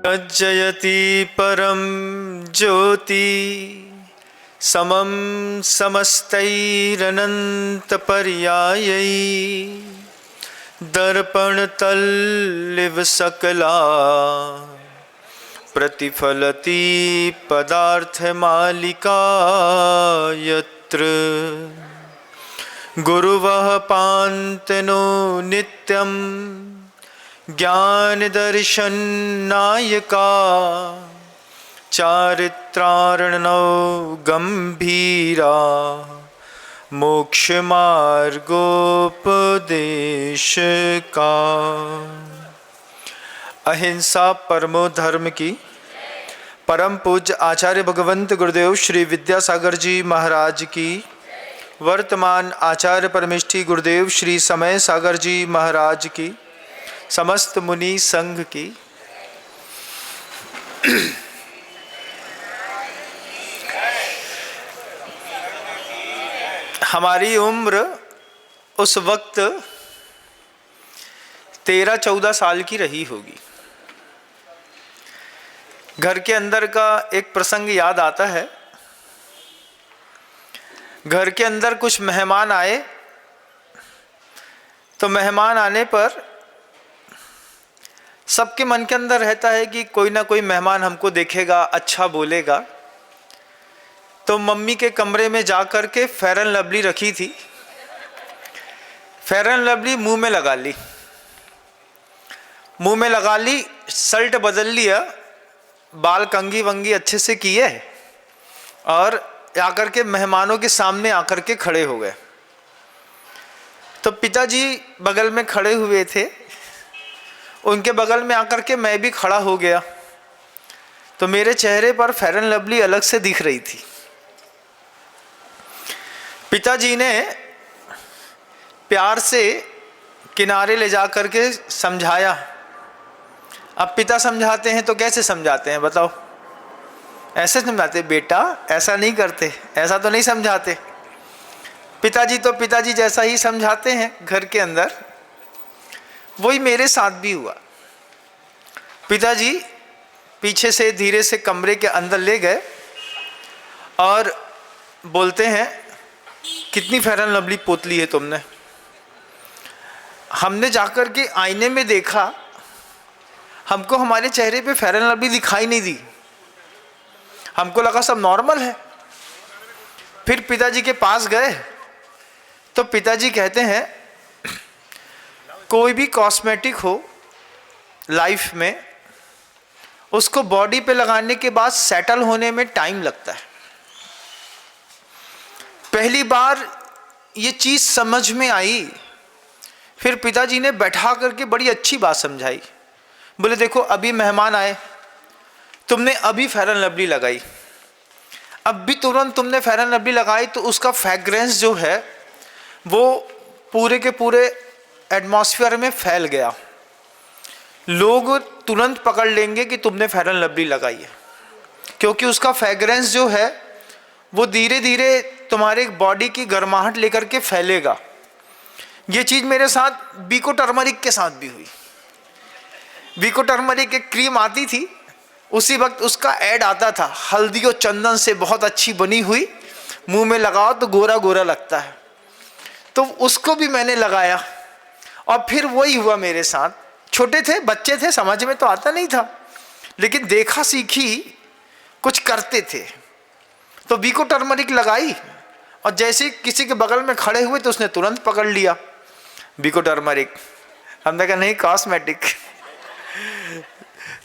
प्रज्वलति परम ज्योति समम समस्तैरनन्तपर्यायै दर्पणतल्लिव सकला प्रतिफलति पदार्थमालिका यत्र गुरुवः पान्तनो नित्यं ज्ञानदर्शननायका चारित्रार्णव गंभीरा मोक्षमार्गोपदेशका। अहिंसा परमो धर्म की परम पूज्य आचार्य भगवंत गुरुदेव श्री विद्यासागर जी महाराज की, वर्तमान आचार्य परमेष्ठी गुरुदेव श्री समय सागर जी महाराज की, समस्त मुनि संघ की। हमारी उम्र उस वक्त 13-14 साल की रही होगी। घर के अंदर का एक प्रसंग याद आता है। घर के अंदर कुछ मेहमान आए, तो मेहमान आने पर सबके मन के अंदर रहता है कि कोई ना कोई मेहमान हमको देखेगा, अच्छा बोलेगा। तो मम्मी के कमरे में जा कर के फेयर एंड लवली रखी थी, फेयर एंड लवली मुंह में लगा ली, मुंह में लगा ली, शर्ट बदल लिया, बाल कंघी वंगी अच्छे से किए और आकर के मेहमानों के सामने आकर के खड़े हो गए। तो पिताजी बगल में खड़े हुए थे, उनके बगल में आकर के मैं भी खड़ा हो गया। तो मेरे चेहरे पर फेयर एंड लवली अलग से दिख रही थी। पिताजी ने प्यार से किनारे ले जा कर के समझाया। अब पिता समझाते हैं तो कैसे समझाते हैं बताओ? ऐसे समझाते, बेटा ऐसा नहीं करते, ऐसा तो नहीं समझाते। पिताजी तो पिताजी जैसा ही समझाते हैं घर के अंदर। वही मेरे साथ भी हुआ। पिताजी पीछे से धीरे से कमरे के अंदर ले गए और बोलते हैं, कितनी फेयर एंड लवली पोतली है तुमने। हमने जाकर के आईने में देखा, हमको हमारे चेहरे पे फेयर एंड लवली दिखाई नहीं दी, हमको लगा सब नॉर्मल है। फिर पिताजी के पास गए तो पिताजी कहते हैं, कोई भी कॉस्मेटिक हो लाइफ में, उसको बॉडी पे लगाने के बाद सेटल होने में टाइम लगता है। पहली बार ये चीज समझ में आई, फिर पिताजी ने बैठा करके बड़ी अच्छी बात समझाई। बोले देखो, अभी मेहमान आए, तुमने अभी फेयर एंड लवली लगाई, अब भी तुरंत तुमने फेयर एंड लवली लगाई तो उसका फ्रेग्रेंस जो है वो पूरे के पूरे एटमॉस्फेयर में फैल गया। लोग तुरंत पकड़ लेंगे कि तुमने फेयर एंड लवली लगाई है, क्योंकि उसका फ्रेग्रेंस जो है वो धीरे धीरे तुम्हारे बॉडी की गर्माहट लेकर के फैलेगा। ये चीज़ मेरे साथ बीको टर्मरिक के साथ भी हुई। बीको टर्मरिक एक क्रीम आती थी, उसी वक्त उसका ऐड आता था, हल्दी और चंदन से बहुत अच्छी बनी हुई, मुंह में लगाओ तो गोरा गोरा लगता है। तो उसको भी मैंने लगाया और फिर वही हुआ मेरे साथ। छोटे थे, बच्चे थे, समझ में तो आता नहीं था, लेकिन देखा सीखी कुछ करते थे। तो बीको टर्मरिक लगाई और जैसे किसी के बगल में खड़े हुए तो उसने तुरंत पकड़ लिया बीको टर्मरिक। हमने कहा नहीं, कॉस्मेटिक।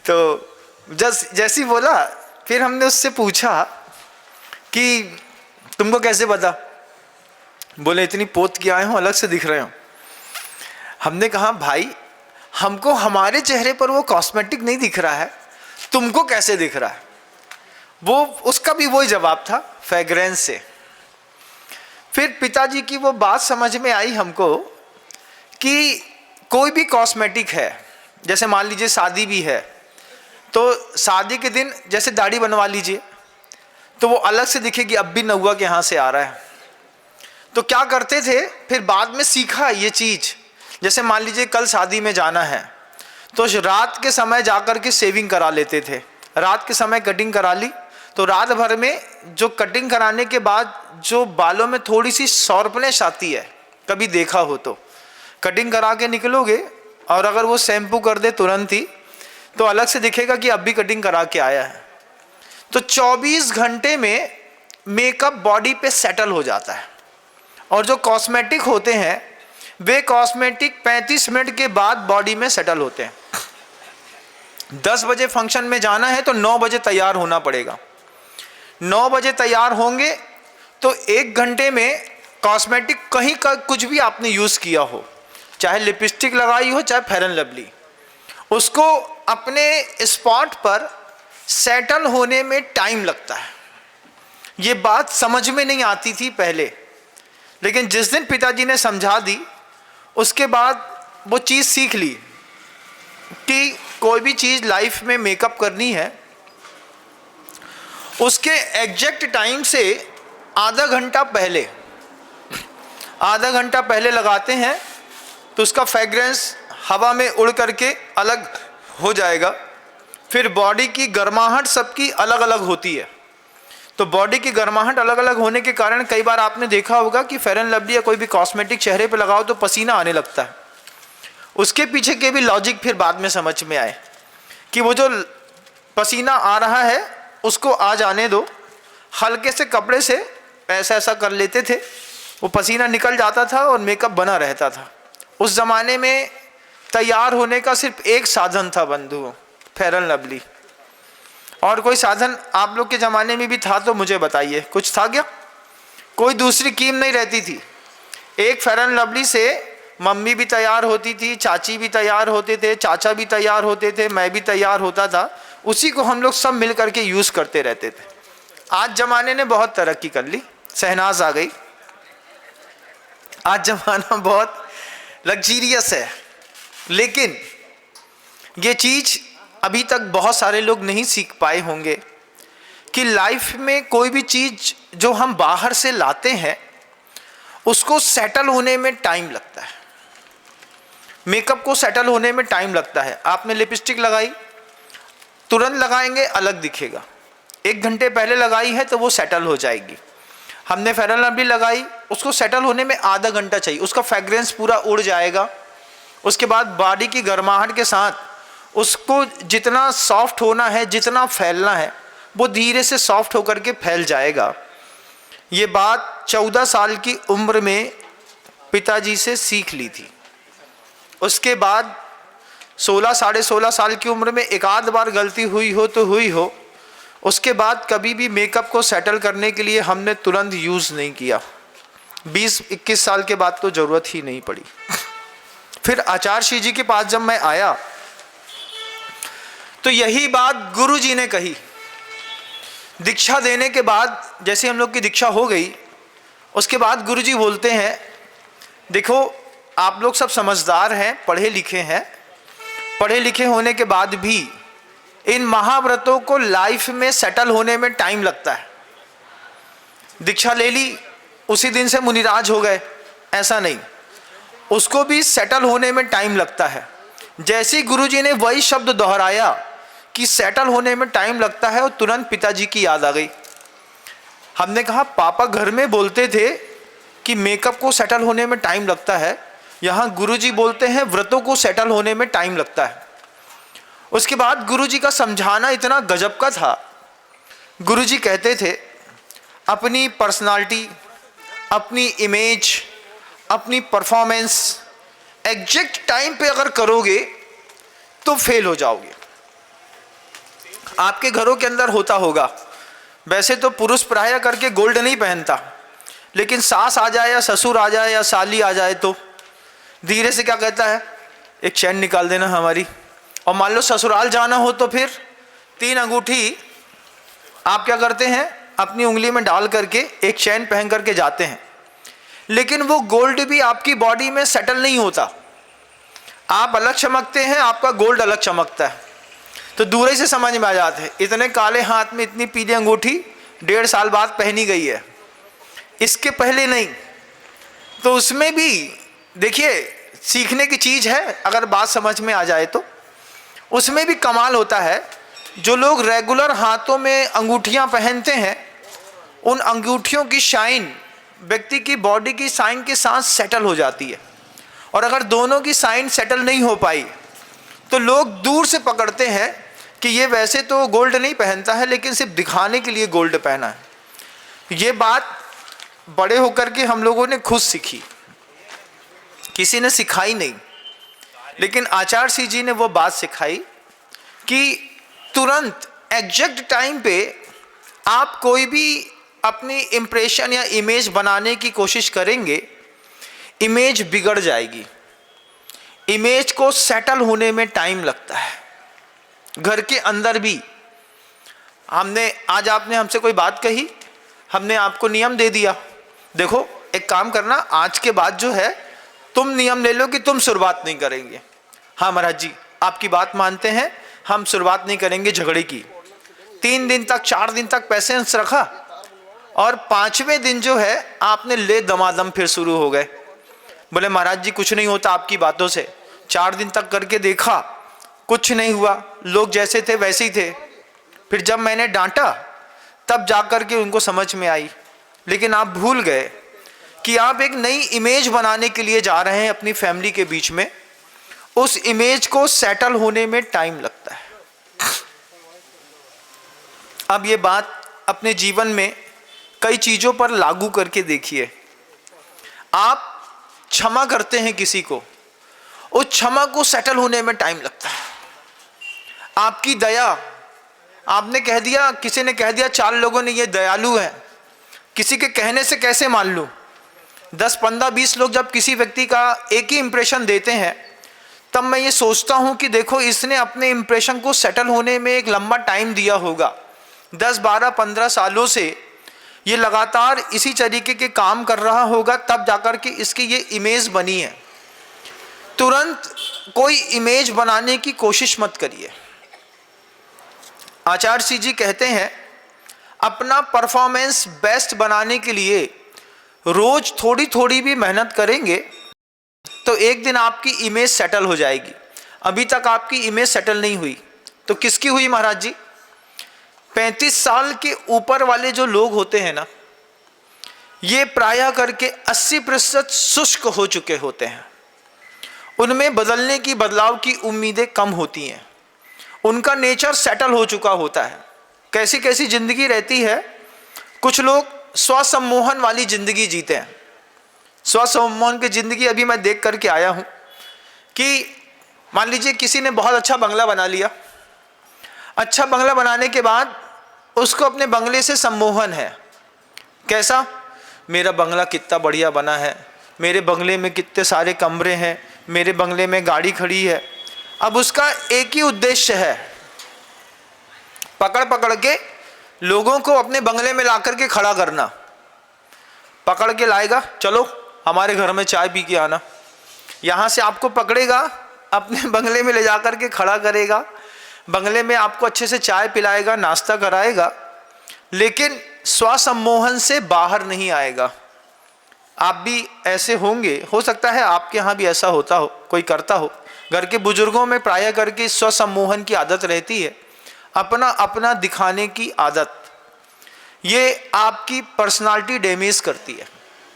तो जैसी बोला, फिर हमने उससे पूछा कि तुमको कैसे पता? बोले इतनी पोत के आए हो, अलग से दिख रहे हो। हमने कहा भाई, हमको हमारे चेहरे पर वो कॉस्मेटिक नहीं दिख रहा है, तुमको कैसे दिख रहा है? वो उसका भी वही जवाब था, फ्रेग्रेंस से। फिर पिताजी की वो बात समझ में आई हमको कि कोई भी कॉस्मेटिक है, जैसे मान लीजिए शादी भी है, तो शादी के दिन जैसे दाढ़ी बनवा लीजिए तो वो अलग से दिखेगी, अब भी नौआ के यहाँ से आ रहा है। तो क्या करते थे, फिर बाद में सीखा ये चीज़। जैसे मान लीजिए कल शादी में जाना है तो रात के समय जाकर के शेविंग करा लेते थे, रात के समय कटिंग करा ली, तो रात भर में जो कटिंग कराने के बाद जो बालों में थोड़ी सी शॉर्पनेस आती है, कभी देखा हो तो, कटिंग करा के निकलोगे और अगर वो शैम्पू कर दे तुरंत ही तो अलग से दिखेगा कि अब भी कटिंग करा के आया है। तो 24 घंटे में मेकअप बॉडी पे सेटल हो जाता है, और जो कॉस्मेटिक होते हैं वे कॉस्मेटिक 35 मिनट के बाद बॉडी में सेटल होते हैं। 10 बजे फंक्शन में जाना है तो 9 बजे तैयार होना पड़ेगा। 9 बजे तैयार होंगे तो 1 घंटे में कॉस्मेटिक कहीं का कुछ भी आपने यूज़ किया हो, चाहे लिपस्टिक लगाई हो चाहे फेयर एंड लवली, उसको अपने स्पॉट पर सेटल होने में टाइम लगता है। ये बात समझ में नहीं आती थी पहले, लेकिन जिस दिन पिताजी ने समझा दी उसके बाद वो चीज़ सीख ली कि कोई भी चीज़ लाइफ में मेकअप करनी है उसके एग्जैक्ट टाइम से आधा घंटा पहले लगाते हैं तो उसका फ्रेग्रेंस हवा में उड़ करके अलग हो जाएगा। फिर बॉडी की गर्माहट सबकी अलग अलग होती है, तो बॉडी की गर्माहट अलग अलग होने के कारण कई बार आपने देखा होगा कि फेयर एंड लवली या कोई भी कॉस्मेटिक चेहरे पे लगाओ तो पसीना आने लगता है। उसके पीछे के भी लॉजिक फिर बाद में समझ में आए कि वो जो पसीना आ रहा है उसको आ जाने दो, हल्के से कपड़े से ऐसा ऐसा कर लेते थे, वो पसीना निकल जाता था और मेकअप बना रहता था। उस ज़माने में तैयार होने का सिर्फ एक साधन था बंधुओं, फेयर एंड लवली। और कोई साधन आप लोग के ज़माने में भी था तो मुझे बताइए, कुछ था क्या? कोई दूसरी कीम नहीं रहती थी। एक फेयर एंड लवली से मम्मी भी तैयार होती थी, चाची भी तैयार होते थे, चाचा भी तैयार होते थे, मैं भी तैयार होता था। उसी को हम लोग सब मिल करके यूज़ करते रहते थे। आज ज़माने ने बहुत तरक्की कर ली, शहनाज आ गई, आज ज़माना बहुत लग्जीरियस है, लेकिन ये चीज़ अभी तक बहुत सारे लोग नहीं सीख पाए होंगे कि लाइफ में कोई भी चीज़ जो हम बाहर से लाते हैं उसको सेटल होने में टाइम लगता है। मेकअप को सेटल होने में टाइम लगता है। आपने लिपस्टिक लगाई, तुरंत लगाएंगे अलग दिखेगा, 1 घंटे पहले लगाई है तो वो सेटल हो जाएगी। हमने फेयर एंड लवली लगाई, उसको सेटल होने में आधा घंटा चाहिए, उसका फ्रेग्रेंस पूरा उड़ जाएगा। उसके बाद बॉडी की गर्माहट के साथ उसको जितना सॉफ्ट होना है, जितना फैलना है, वो धीरे से सॉफ्ट होकर के फैल जाएगा। ये बात 14 साल की उम्र में पिताजी से सीख ली थी। उसके बाद 16 साढ़े 16 साल की उम्र में एक आध बार गलती हुई हो तो हुई हो, उसके बाद कभी भी मेकअप को सेटल करने के लिए हमने तुरंत यूज़ नहीं किया। 20-21 साल के बाद तो ज़रूरत ही नहीं पड़ी। फिर आचार्य जी के पास जब मैं आया तो यही बात गुरु जी ने कही। दीक्षा देने के बाद जैसे हम लोग की दीक्षा हो गई, उसके बाद गुरु जी बोलते हैं, देखो आप लोग सब समझदार हैं, पढ़े लिखे हैं, पढ़े लिखे होने के बाद भी इन महाव्रतों को लाइफ में सेटल होने में टाइम लगता है। दीक्षा ले ली, उसी दिन से मुनिराज हो गए, ऐसा नहीं, उसको भी सेटल होने में टाइम लगता है। जैसे ही गुरुजी ने वही शब्द दोहराया कि सेटल होने में टाइम लगता है, और तुरंत पिताजी की याद आ गई। हमने कहा पापा घर में बोलते थे कि मेकअप को सेटल होने में टाइम लगता है, यहाँ गुरुजी बोलते हैं व्रतों को सेटल होने में टाइम लगता है। उसके बाद गुरुजी का समझाना इतना गजब का था। गुरुजी कहते थे अपनी पर्सनालिटी, अपनी इमेज, अपनी परफॉर्मेंस एग्जैक्ट टाइम पे अगर करोगे तो फेल हो जाओगे। आपके घरों के अंदर होता होगा, वैसे तो पुरुष प्राय करके गोल्ड नहीं पहनता, लेकिन सास आ जाए या ससुर आ जाए या साली आ जाए तो धीरे से क्या कहता है, एक चैन निकाल देना हमारी। और मान लो ससुराल जाना हो तो फिर 3 अंगूठी आप क्या करते हैं, अपनी उंगली में डाल करके एक चैन पहन करके जाते हैं। लेकिन वो गोल्ड भी आपकी बॉडी में सेटल नहीं होता। आप अलग चमकते हैं, आपका गोल्ड अलग चमकता है, तो दूर ही से समझ में आ जाते हैं। इतने काले हाथ में इतनी पीली अंगूठी 1.5 साल बाद पहनी गई है, इसके पहले नहीं। तो उसमें भी देखिए सीखने की चीज़ है, अगर बात समझ में आ जाए तो। उसमें भी कमाल होता है। जो लोग रेगुलर हाथों में अंगूठियां पहनते हैं, उन अंगूठियों की शाइन व्यक्ति की बॉडी की साइन के साथ सेटल हो जाती है। और अगर दोनों की साइन सेटल नहीं हो पाई तो लोग दूर से पकड़ते हैं कि ये वैसे तो गोल्ड नहीं पहनता है, लेकिन सिर्फ दिखाने के लिए गोल्ड पहना है। ये बात बड़े होकर के हम लोगों ने खुद सीखी, किसी ने सिखाई नहीं। लेकिन आचार्य सिंह जी ने वो बात सिखाई कि तुरंत एग्जैक्ट टाइम पे आप कोई भी अपनी इम्प्रेशन या इमेज बनाने की कोशिश करेंगे, इमेज बिगड़ जाएगी। इमेज को सेटल होने में टाइम लगता है। घर के अंदर भी आज आपने हमसे कोई बात कही, हमने आपको नियम दे दिया, देखो एक काम करना, आज के बाद जो है तुम नियम ले लो कि तुम शुरुआत नहीं करेंगे। हाँ महाराज जी, आपकी बात मानते हैं, हम शुरुआत नहीं करेंगे झगड़े की। 3 दिन तक 4 दिन तक पैसेंस रखा और 5वें दिन जो है आपने ले दमादम फिर शुरू हो गए। बोले महाराज जी कुछ नहीं होता आपकी बातों से। 4 दिन तक करके देखा, कुछ नहीं हुआ, लोग जैसे थे वैसे ही थे। फिर जब मैंने डांटा तब जाकर के उनको समझ में आई। लेकिन आप भूल गए कि आप एक नई इमेज बनाने के लिए जा रहे हैं अपनी फैमिली के बीच में। उस इमेज को सेटल होने में टाइम लगता है। अब ये बात अपने जीवन में कई चीजों पर लागू करके देखिए। आप क्षमा करते हैं किसी को, उस क्षमा को सेटल होने में टाइम लगता है। आपकी दया, आपने कह दिया, किसी ने कह दिया 4 लोगों ने ये दयालु है, किसी के कहने से कैसे मान लूं? 10, 15, 20 लोग जब किसी व्यक्ति का एक ही इंप्रेशन देते हैं, तब मैं ये सोचता हूं कि देखो इसने अपने इंप्रेशन को सेटल होने में एक लंबा टाइम दिया होगा। 10, 12, 15 सालों से ये लगातार इसी तरीके के काम कर रहा होगा, तब जाकर के इसकी ये इमेज बनी है। तुरंत कोई इमेज बनाने की कोशिश मत करिए। आचार्य सिंह जी कहते हैं अपना परफॉर्मेंस बेस्ट बनाने के लिए रोज थोड़ी थोड़ी भी मेहनत करेंगे तो एक दिन आपकी इमेज सेटल हो जाएगी। अभी तक आपकी इमेज सेटल नहीं हुई तो किसकी हुई महाराज जी? 35 साल के ऊपर वाले जो लोग होते हैं ना, ये प्रायः करके 80% शुष्क हो चुके होते हैं। उनमें बदलने की, बदलाव की उम्मीदें कम होती हैं। उनका नेचर सेटल हो चुका होता है। कैसी कैसी जिंदगी रहती है। कुछ लोग स्वसम्मोहन वाली जिंदगी जीते हैं। स्वसम्मोहन की जिंदगी अभी मैं देख करके आया हूं कि मान लीजिए किसी ने बहुत अच्छा बंगला बना लिया। अच्छा बंगला बनाने के बाद उसको अपने बंगले से सम्मोहन है। कैसा? मेरा बंगला कितना बढ़िया बना है, मेरे बंगले में कितने सारे कमरे हैं, मेरे बंगले में गाड़ी खड़ी है। अब उसका एक ही उद्देश्य है, पकड़ पकड़ के लोगों को अपने बंगले में ला करके खड़ा करना। पकड़ के लाएगा, चलो हमारे घर में चाय पी के आना। यहाँ से आपको पकड़ेगा, अपने बंगले में ले जा करके खड़ा करेगा, बंगले में आपको अच्छे से चाय पिलाएगा, नाश्ता कराएगा, लेकिन स्वसम्मोहन से बाहर नहीं आएगा। आप भी ऐसे होंगे, हो सकता है आपके यहाँ भी ऐसा होता हो, कोई करता हो। घर के बुजुर्गों में प्रायः करके स्वसम्मोहन की आदत रहती है, अपना अपना दिखाने की आदत। ये आपकी पर्सनालिटी डैमेज करती है।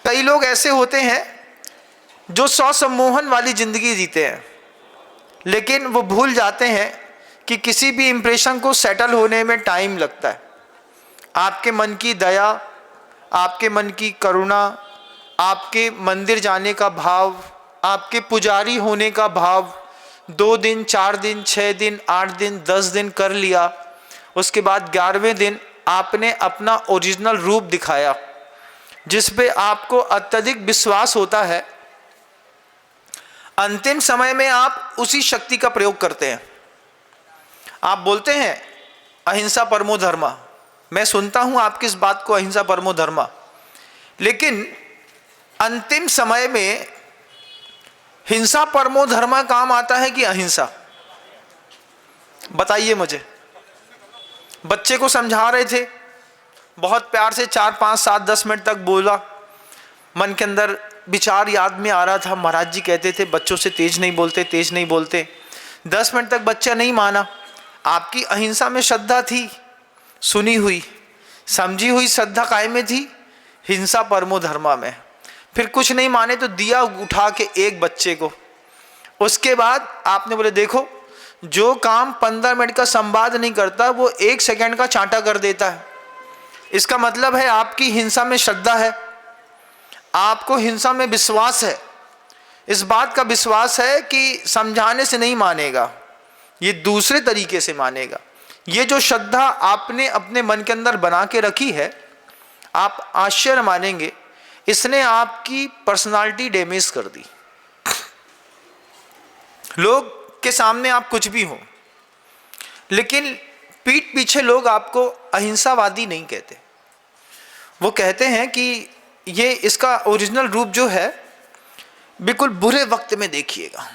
कई लोग ऐसे होते हैं जो स्वसम्मोहन वाली जिंदगी जीते हैं, लेकिन वो भूल जाते हैं कि किसी भी इंप्रेशन को सेटल होने में टाइम लगता है। आपके मन की दया, आपके मन की करुणा, आपके मंदिर जाने का भाव, आपके पुजारी होने का भाव 2 दिन, 4 दिन, 6 दिन, 8 दिन, 10 दिन कर लिया, उसके बाद 11वें दिन आपने अपना ओरिजिनल रूप दिखाया, जिस पे आपको अत्यधिक विश्वास होता है। अंतिम समय में आप उसी शक्ति का प्रयोग करते हैं। आप बोलते हैं अहिंसा परमो धर्मा, मैं सुनता हूं आपकी इस बात को, अहिंसा परमो धर्मा, लेकिन अंतिम समय में हिंसा परमो धर्मा काम आता है कि अहिंसा? बताइए मुझे। बच्चे को समझा रहे थे, बहुत प्यार से 4, 5, 7, 10 मिनट तक बोला, मन के अंदर विचार याद में आ रहा था। महाराज जी कहते थे बच्चों से तेज नहीं बोलते, तेज नहीं बोलते। 10 मिनट तक बच्चा नहीं माना, आपकी अहिंसा में श्रद्धा थी, सुनी हुई समझी हुई श्रद्धा काय में थी, हिंसा परमो धर्मा में। फिर कुछ नहीं माने तो दिया उठा के एक बच्चे को। उसके बाद आपने बोले देखो, जो काम 15 मिनट का संवाद नहीं करता वो 1 सेकंड का चांटा कर देता है। इसका मतलब है आपकी हिंसा में श्रद्धा है, आपको हिंसा में विश्वास है। इस बात का विश्वास है कि समझाने से नहीं मानेगा, ये दूसरे तरीके से मानेगा। ये जो श्रद्धा आपने अपने मन के अंदर बना के रखी है, आप आश्चर्य मानेंगे, इसने आपकी पर्सनालिटी डैमेज कर दी। लोग के सामने आप कुछ भी हो, लेकिन पीठ पीछे लोग आपको अहिंसावादी नहीं कहते। वो कहते हैं कि ये इसका ओरिजिनल रूप जो है बिल्कुल बुरे वक्त में देखिएगा।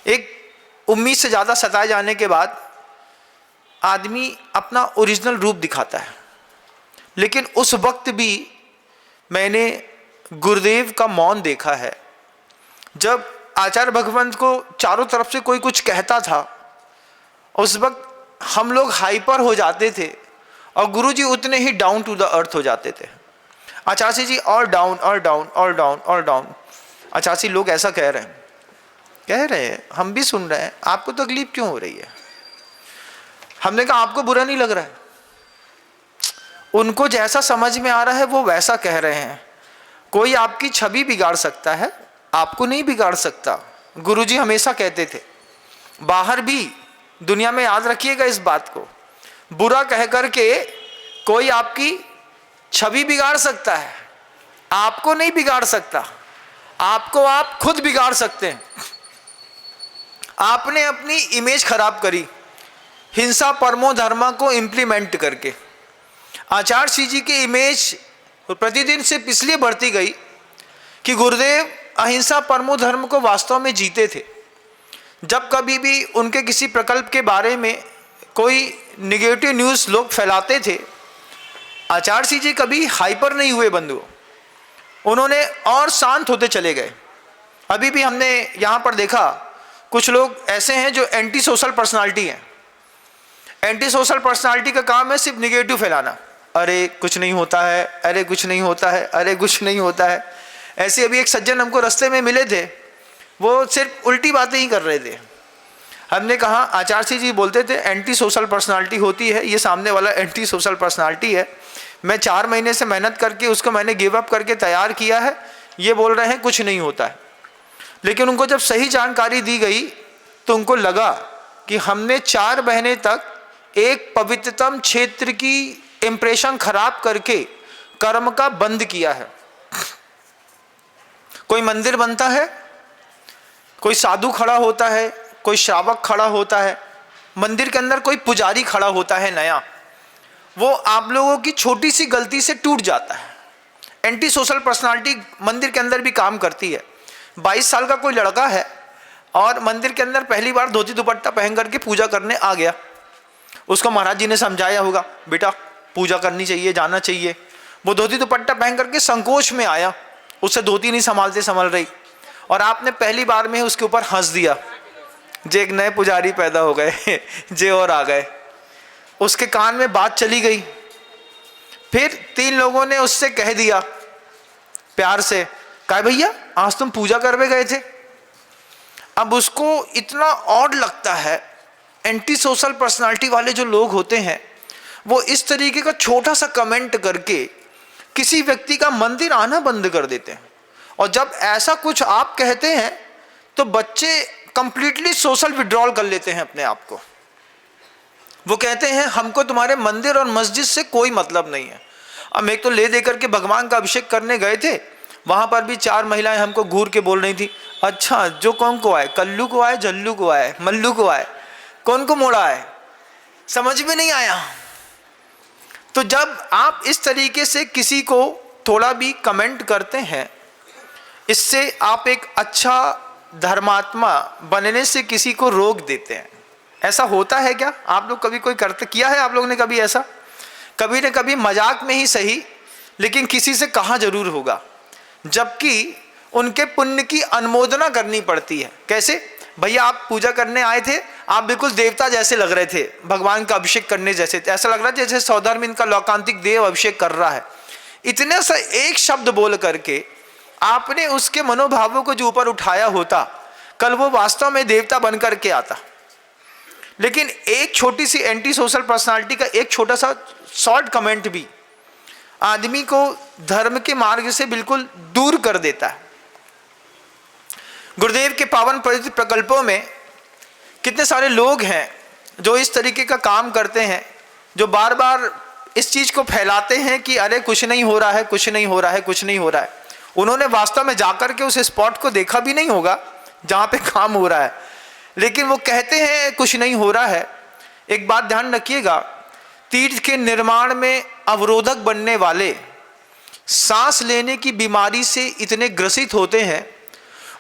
एक उम्मीद से ज़्यादा सताए जाने के बाद आदमी अपना ओरिजिनल रूप दिखाता है। लेकिन उस वक्त भी मैंने गुरुदेव का मौन देखा है। जब आचार्य भगवंत को चारों तरफ से कोई कुछ कहता था, उस वक्त हम लोग हाइपर हो जाते थे और गुरुजी उतने ही डाउन टू द अर्थ हो जाते थे। आचार्य जी और डाउन और डाउन और डाउन और डाउन। आचार्य जी लोग ऐसा कह रहे हैं, हम भी सुन रहे हैं, आपको तकलीफ क्यों हो रही है? हमने कहा आपको बुरा नहीं लग रहा है? उनको जैसा समझ में आ रहा है वो वैसा कह रहे हैं। कोई आपकी छवि बिगाड़ सकता है, आपको नहीं बिगाड़ सकता। गुरुजी हमेशा कहते थे, बाहर भी दुनिया में याद रखिएगा इस बात को, बुरा कह करके कोई आपकी छवि बिगाड़ सकता है, आपको नहीं बिगाड़ सकता। आपको आप खुद बिगाड़ सकते हैं। आपने अपनी इमेज खराब करी हिंसा परमो धर्मा को इम्प्लीमेंट करके। आचार्य जी की इमेज प्रतिदिन से इसलिए बढ़ती गई कि गुरुदेव अहिंसा परमो धर्म को वास्तव में जीते थे। जब कभी भी उनके किसी प्रकल्प के बारे में कोई निगेटिव न्यूज़ लोग फैलाते थे, आचार्य जी कभी हाइपर नहीं हुए बंधु, उन्होंने और शांत होते चले गए। अभी भी हमने यहाँ पर देखा कुछ लोग ऐसे हैं जो एंटी सोशल पर्सनालिटी हैं। एंटी सोशल पर्सनालिटी का काम है सिर्फ निगेटिव फैलाना, अरे कुछ नहीं होता है, अरे कुछ नहीं होता है, अरे कुछ नहीं होता है। ऐसे अभी एक सज्जन हमको रास्ते में मिले थे, वो सिर्फ उल्टी बातें ही कर रहे थे। हमने कहा, आचार्य जी बोलते थे एंटी सोशल पर्सनालिटी होती है, ये सामने वाला एंटी सोशल पर्सनालिटी है। मैं 4 महीने से मेहनत करके उसको मैंने गिव अप करके तैयार किया है, ये बोल रहे हैं कुछ नहीं होता है। लेकिन उनको जब सही जानकारी दी गई तो उनको लगा कि हमने 4 महीने तक एक पवित्रतम क्षेत्र की इंप्रेशन खराब करके कर्म का बंद किया है। कोई मंदिर बनता है, कोई साधु खड़ा होता है, कोई श्रावक खड़ा होता है, मंदिर के अंदर कोई पुजारी खड़ा होता है नया, वो आप लोगों की छोटी सी गलती से टूट जाता है। एंटी सोशल पर्सनालिटी मंदिर के अंदर भी काम करती है। 22 साल का कोई लड़का है और मंदिर के अंदर पहली बार धोती दुपट्टा पहन करके पूजा करने आ गया। उसको महाराज जी ने समझाया होगा, बेटा पूजा करनी चाहिए, जाना चाहिए। वो धोती दुपट्टा पहन करके संकोच में आया, उससे धोती नहीं संभल रही, और आपने पहली बार में उसके ऊपर हंस दिया। जे एक नए पुजारी पैदा हो गए जे और आ गए। उसके कान में बात चली गई। फिर 3 लोगों ने उससे कह दिया प्यार से, कहा भैया आज तुम पूजा करने गए थे। अब उसको इतना ऑड लगता है, एंटी सोशल पर्सनालिटी वाले जो लोग होते हैं वो इस तरीके का छोटा सा कमेंट करके किसी व्यक्ति का मंदिर आना बंद कर देते हैं। और जब ऐसा कुछ आप कहते हैं तो बच्चे कंप्लीटली सोशल विड्रॉल कर लेते हैं अपने आप को। वो कहते हैं हमको तुम्हारे मंदिर और मस्जिद से कोई मतलब नहीं है। अब एक तो ले दे करके भगवान का अभिषेक करने गए थे, वहाँ पर भी 4 महिलाएं हमको घूर के बोल रही थी, अच्छा जो कौन को आए, कल्लू को आए, जल्लू को आए, मल्लू को आए, कौन को मोड़ा है, समझ में नहीं आया। तो जब आप इस तरीके से किसी को थोड़ा भी कमेंट करते हैं, इससे आप एक अच्छा धर्मात्मा बनने से किसी को रोक देते हैं। ऐसा होता है क्या? आप लोग कभी कोई करते किया है आप लोगों ने कभी ऐसा? कभी न कभी मजाक में ही सही, लेकिन किसी से कहा जरूर होगा, जबकि उनके पुण्य की अनुमोदना करनी पड़ती है। कैसे? भैया आप पूजा करने आए थे, आप बिल्कुल देवता जैसे लग रहे थे, भगवान का अभिषेक करने जैसे, ऐसा लग रहा था जैसे सौधर्म इनका लौकांतिक देव अभिषेक कर रहा है। इतने सा एक शब्द बोल करके आपने उसके मनोभावों को जो ऊपर उठाया होता, कल वो वास्तव में देवता बन करके आता। लेकिन एक छोटी सी एंटी सोशल पर्सनालिटी का एक छोटा सा शॉर्ट कमेंट भी आदमी को धर्म के मार्ग से बिल्कुल दूर कर देता है। गुरुदेव के पावन पवित्र प्रकल्पों में कितने सारे लोग हैं जो इस तरीके का काम करते हैं, जो बार बार इस चीज को फैलाते हैं कि अरे कुछ नहीं हो रहा है, कुछ नहीं हो रहा है, कुछ नहीं हो रहा है। उन्होंने वास्तव में जाकर के उस स्पॉट को देखा भी नहीं होगा जहां पे काम हो रहा है, लेकिन वो कहते हैं कुछ नहीं हो रहा है। एक बात ध्यान रखिएगा, तीर्थ के निर्माण में अवरोधक बनने वाले सांस लेने की बीमारी से इतने ग्रसित होते हैं,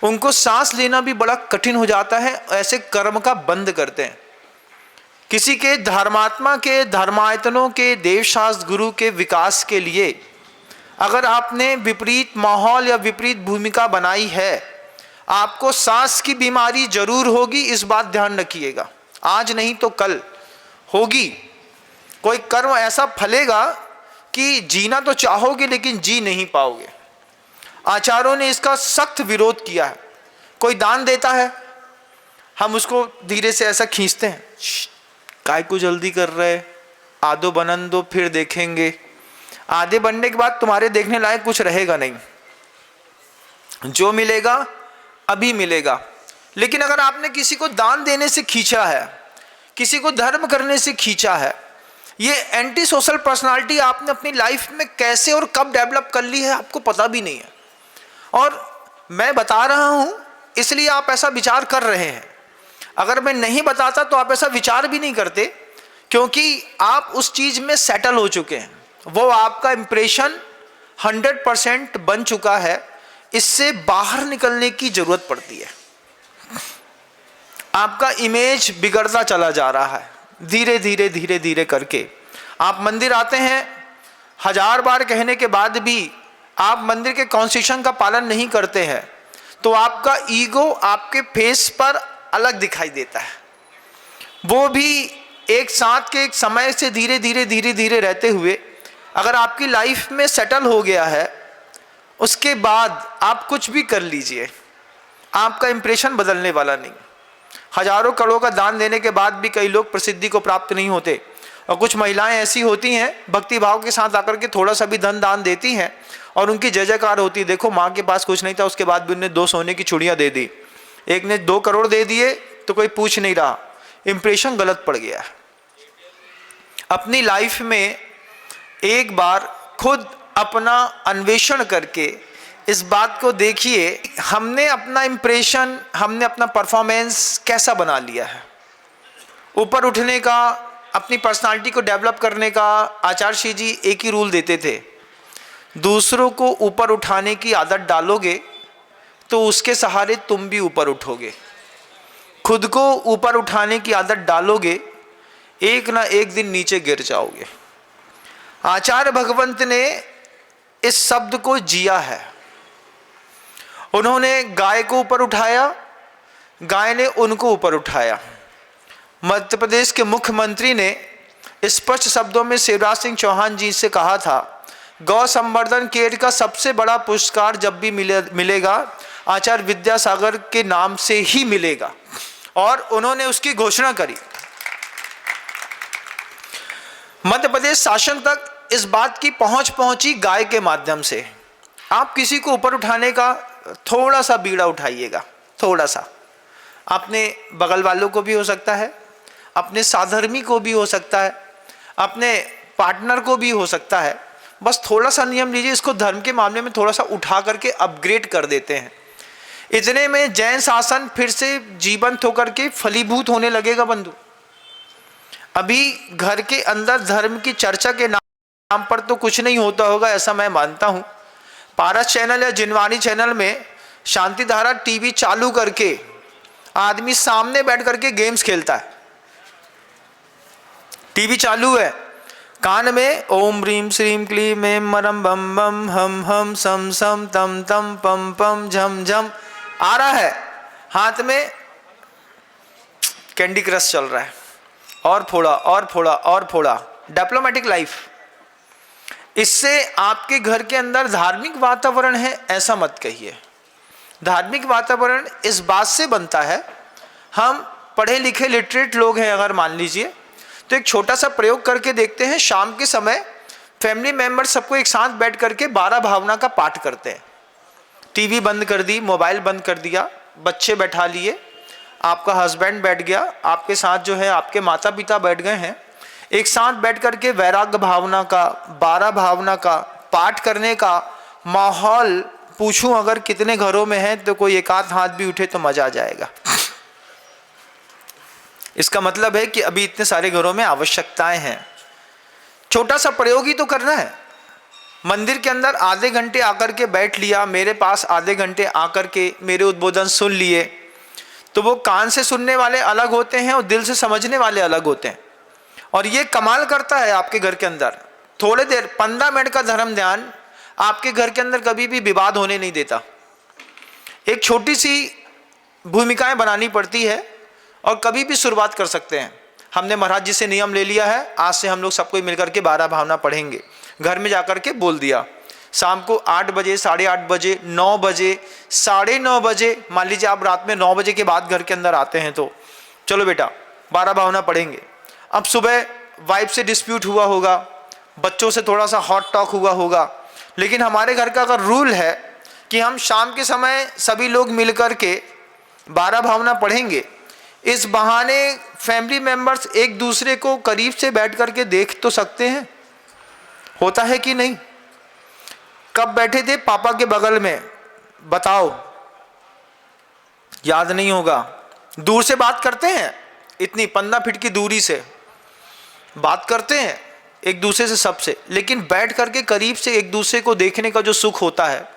उनको सांस लेना भी बड़ा कठिन हो जाता है, ऐसे कर्म का बंद करते हैं। किसी के धर्मात्मा के, धर्मायतनों के, देवशास्त्र गुरु के विकास के लिए अगर आपने विपरीत माहौल या विपरीत भूमिका बनाई है, आपको सांस की बीमारी जरूर होगी। इस बात ध्यान रखिएगा, आज नहीं तो कल होगी। कोई कर्म ऐसा फलेगा कि जीना तो चाहोगे लेकिन जी नहीं पाओगे। आचार्यों ने इसका सख्त विरोध किया है। कोई दान देता है, हम उसको धीरे से ऐसा खींचते हैं, काय को जल्दी कर रहे, आधो बनन दो फिर देखेंगे। आधे बनने के बाद तुम्हारे देखने लायक कुछ रहेगा नहीं, जो मिलेगा अभी मिलेगा। लेकिन अगर आपने किसी को दान देने से खींचा है, किसी को धर्म करने से खींचा है, ये एंटी सोशल पर्सनालिटी आपने अपनी लाइफ में कैसे और कब डेवलप कर ली है आपको पता भी नहीं है। और मैं बता रहा हूं इसलिए आप ऐसा विचार कर रहे हैं। अगर मैं नहीं बताता तो आप ऐसा विचार भी नहीं करते, क्योंकि आप उस चीज में सेटल हो चुके हैं। वो आपका इंप्रेशन 100% बन चुका है। इससे बाहर निकलने की जरूरत पड़ती है। आपका इमेज बिगड़ता चला जा रहा है धीरे धीरे धीरे धीरे करके। आप मंदिर आते हैं, 1000 बार कहने के बाद भी आप मंदिर के कॉन्स्टिट्यूशन का पालन नहीं करते हैं, तो आपका ईगो आपके फेस पर अलग दिखाई देता है। वो भी एक साथ के एक समय से धीरे धीरे धीरे धीरे रहते हुए अगर आपकी लाइफ में सेटल हो गया है, उसके बाद आप कुछ भी कर लीजिए, आपका इंप्रेशन बदलने वाला नहीं। हजारों करोड़ों का दान देने के बाद भी कई लोग प्रसिद्धि को प्राप्त नहीं होते, और कुछ महिलाएं ऐसी होती हैं भक्ति भाव के साथ आकर के थोड़ा सा भी धन दान देती हैं और उनकी जय जयकार होती है। देखो माँ के पास कुछ नहीं था, उसके बाद भी उन्हें 2 सोने की चूड़ियाँ दे दी, एक ने 2 करोड़ दे दिए तो कोई पूछ नहीं रहा। इंप्रेशन गलत पड़ गया है। अपनी लाइफ में एक बार खुद अपना अन्वेषण करके इस बात को देखिए, हमने अपना इंप्रेशन, हमने अपना परफॉर्मेंस कैसा बना लिया है। ऊपर उठने का, अपनी पर्सनालिटी को डेवलप करने का आचार्य श्री जी एक ही रूल देते थे, दूसरों को ऊपर उठाने की आदत डालोगे तो उसके सहारे तुम भी ऊपर उठोगे। खुद को ऊपर उठाने की आदत डालोगे, एक ना एक दिन नीचे गिर जाओगे। आचार्य भगवंत ने इस शब्द को जिया है। उन्होंने गाय को ऊपर उठाया, गाय ने उनको ऊपर उठाया। मध्य प्रदेश के मुख्यमंत्री ने स्पष्ट शब्दों में शिवराज सिंह चौहान जी से कहा था, गौ संवर्धन केयर का सबसे बड़ा पुरस्कार जब भी मिलेगा आचार्य विद्यासागर के नाम से ही मिलेगा, और उन्होंने उसकी घोषणा करी। मध्य प्रदेश शासन तक इस बात की पहुंच पहुंची गाय के माध्यम से। आप किसी को ऊपर उठाने का थोड़ा सा बीड़ा उठाइएगा, थोड़ा सा। अपने बगल वालों को भी हो सकता है, अपने साधर्मी को भी हो सकता है, अपने पार्टनर को भी हो सकता है। बस थोड़ा सा नियम लीजिए, इसको धर्म के मामले में थोड़ा सा उठा करके अपग्रेड कर देते हैं। इतने में जैन शासन फिर से जीवंत होकर के फलीभूत होने लगेगा बंधु। अभी घर के अंदर धर्म की चर्चा के नाम पर तो कुछ नहीं होता होगा, ऐसा मैं मानता हूँ। पारस चैनल या जिनवाणी चैनल में शांति धारा टीवी चालू करके आदमी सामने बैठ करके गेम्स खेलता है। टीवी चालू है, कान में ओम ह्रीम श्रीम क्लीम एम मरम बम बम हम हम सम सम तम तम पम पम झम झम आ रहा है, हाथ में कैंडी क्रश चल रहा है, और फोड़ा और फोड़ा और फोड़ा, डिप्लोमेटिक लाइफ। इससे आपके घर के अंदर धार्मिक वातावरण है ऐसा मत कहिए। धार्मिक वातावरण इस बात से बनता है, हम पढ़े लिखे लिटरेट लोग हैं अगर मान लीजिए, तो एक छोटा सा प्रयोग करके देखते हैं। शाम के समय फैमिली मेंबर सबको एक साथ बैठ करके 12 भावना का पाठ करते हैं। टीवी बंद कर दी, मोबाइल बंद कर दिया, बच्चे बैठा लिए, आपका हस्बैंड बैठ गया, आपके साथ जो है आपके माता पिता बैठ गए हैं, एक साथ बैठ करके वैराग्य भावना का 12 भावना का पाठ करने का माहौल पूछूं अगर कितने घरों में है तो कोई एक आध हाथ भी उठे तो मजा आ जाएगा। इसका मतलब है कि अभी इतने सारे घरों में आवश्यकताएं हैं। छोटा सा प्रयोग ही तो करना है। मंदिर के अंदर आधे घंटे आकर के बैठ लिया, मेरे पास आधे घंटे आकर के मेरे उद्बोधन सुन लिए, तो वो कान से सुनने वाले अलग होते हैं और दिल से समझने वाले अलग होते हैं। और ये कमाल करता है आपके घर के अंदर। थोड़े देर 15 मिनट का धर्म ध्यान आपके घर के अंदर कभी भी विवाद होने नहीं देता। एक छोटी सी भूमिकाएं बनानी पड़ती है और कभी भी शुरुआत कर सकते हैं। हमने महाराज जी से नियम ले लिया है, आज से हम लोग सबको मिलकर के 12 भावना पढ़ेंगे। घर में जाकर के बोल दिया, शाम को 8 बजे, 8:30 बजे, 9 बजे, 9:30 बजे, मान लीजिए आप रात में 9 बजे के बाद घर के अंदर आते हैं तो चलो बेटा 12 भावना पढ़ेंगे। अब सुबह वाइफ से डिस्प्यूट हुआ होगा, बच्चों से थोड़ा सा हॉट टॉक हुआ होगा, लेकिन हमारे घर का अगर रूल है कि हम शाम के समय सभी लोग मिलकर के 12 भावना पढ़ेंगे, इस बहाने फैमिली मेंबर्स एक दूसरे को करीब से बैठ करके देख तो सकते हैं। होता है कि नहीं? कब बैठे थे पापा के बगल में बताओ, याद नहीं होगा। दूर से बात करते हैं, इतनी 15 फीट की दूरी से बात करते हैं एक दूसरे से सबसे, लेकिन बैठ करके करीब से एक दूसरे को देखने का जो सुख होता है